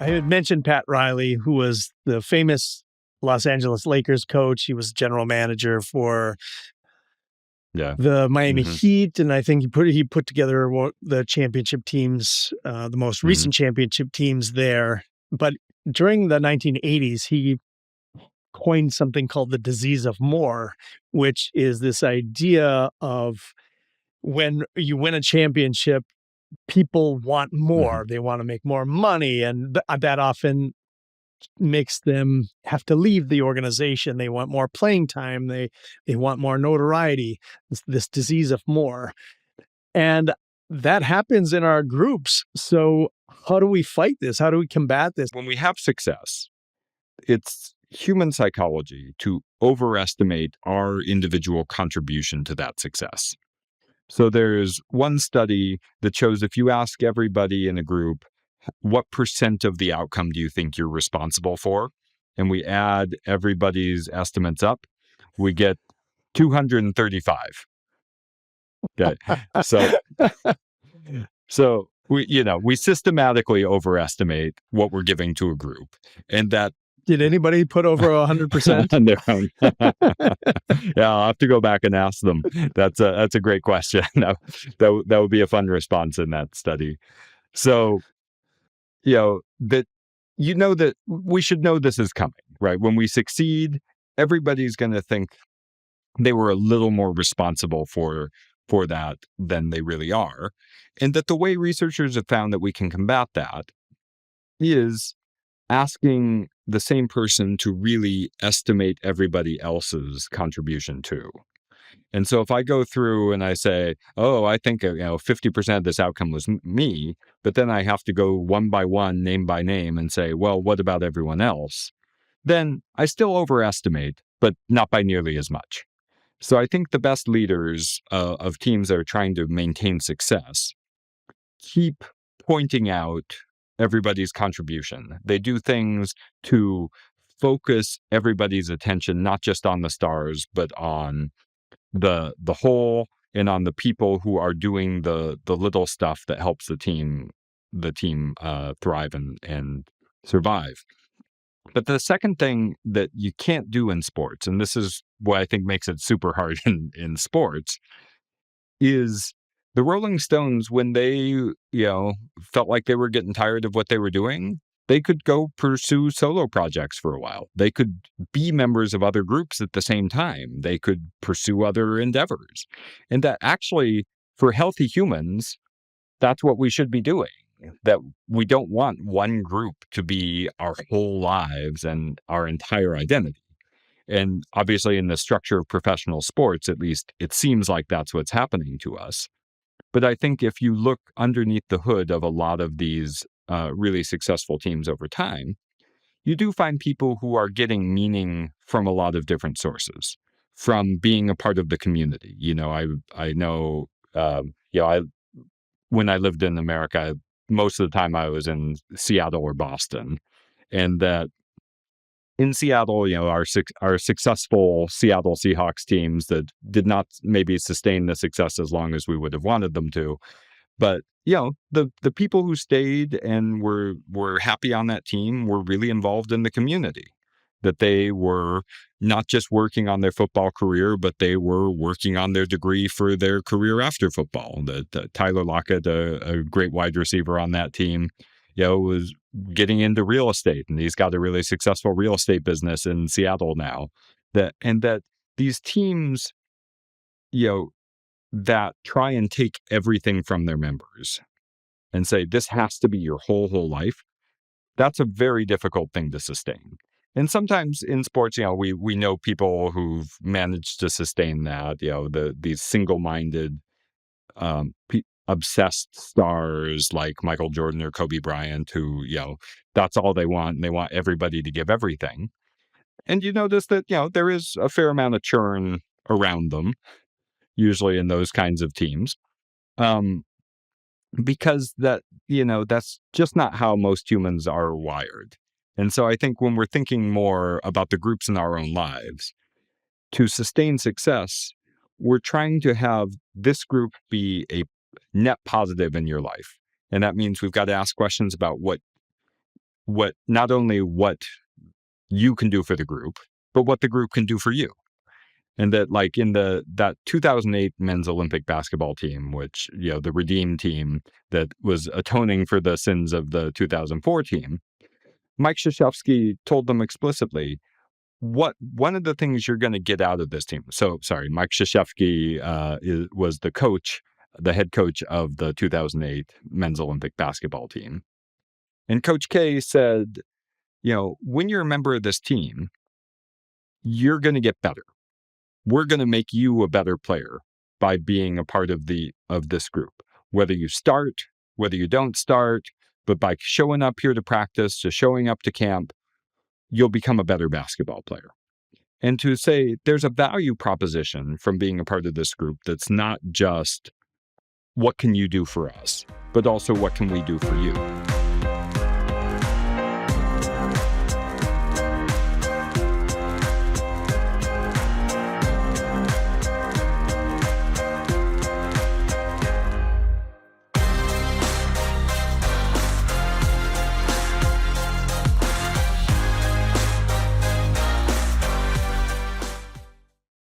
I had mentioned Pat Riley, who was the famous Los Angeles Lakers coach. He was general manager for the Miami Heat, and I think he put together the championship teams, the most recent championship teams there. But during the 1980s, he coined something called the disease of more, which is this idea of when you win a championship, people want more. They want to make more money, and that often makes them have to leave the organization. They want more playing time. They want more notoriety. This disease of more. And that happens in our groups. So how do we fight this? How do we combat this? When we have success, it's human psychology to overestimate our individual contribution to that success. So there's one study that shows if you ask everybody in a group, what % of the outcome do you think you're responsible for? And we add everybody's estimates up, we get 235. Okay. So we systematically overestimate what we're giving to a group. And that did anybody put over 100% on their own? Yeah, I'll have to go back and ask them. That's a great question. That would be a fun response in that study. So, that we should know this is coming, right? When we succeed, everybody's going to think they were a little more responsible for that than they really are. And that the way researchers have found that we can combat that is asking the same person to really estimate everybody else's contribution too. And so if I go through and I say, oh, I think 50% of this outcome was me, but then I have to go one by one, name by name, and say, well, what about everyone else? Then I still overestimate, but not by nearly as much. So I think the best leaders of teams that are trying to maintain success keep pointing out everybody's contribution. They do things to focus everybody's attention, not just on the stars, but on the whole and on the people who are doing the little stuff that helps the team thrive and survive. But the second thing that you can't do in sports, and this is what I think makes it super hard in sports, is the Rolling Stones, when they, felt like they were getting tired of what they were doing, they could go pursue solo projects for a while. They could be members of other groups at the same time. They could pursue other endeavors. And that actually, for healthy humans, that's what we should be doing. That we don't want one group to be our whole lives and our entire identity. And obviously in the structure of professional sports, at least, it seems like that's what's happening to us. But I think if you look underneath the hood of a lot of these really successful teams over time, you do find people who are getting meaning from a lot of different sources, from being a part of the community. I know, when I lived in America, most of the time I was in Seattle or Boston, and that in Seattle, our successful Seattle Seahawks teams that did not maybe sustain the success as long as we would have wanted them to. But, the people who stayed and were happy on that team were really involved in the community, that they were not just working on their football career, but they were working on their degree for their career after football. Tyler Lockett, a great wide receiver on that team, was getting into real estate, and he's got a really successful real estate business in Seattle now. That these teams, that try and take everything from their members and say, this has to be your whole life. That's a very difficult thing to sustain. And sometimes in sports, we know people who've managed to sustain that, these single-minded, obsessed stars like Michael Jordan or Kobe Bryant who, that's all they want. And they want everybody to give everything. And you notice that, there is a fair amount of churn around them, usually in those kinds of teams. Because that's just not how most humans are wired. And so I think when we're thinking more about the groups in our own lives, to sustain success, we're trying to have this group be a net positive in your life. And that means we've got to ask questions about what not only what you can do for the group, but what the group can do for you. And that, like, in that 2008 men's Olympic basketball team, which, the redeemed team that was atoning for the sins of the 2004 team, Mike Krzyzewski told them explicitly, one of the things you're going to get out of this team. So, sorry, Mike Krzyzewski was the head coach of the 2008 men's Olympic basketball team. And Coach K said, when you're a member of this team, you're going to get better. We're going to make you a better player by being a part of this group. Whether you start, whether you don't start, but by showing up here to practice, to showing up to camp, you'll become a better basketball player. And to say there's a value proposition from being a part of this group that's not just what can you do for us, but also what can we do for you.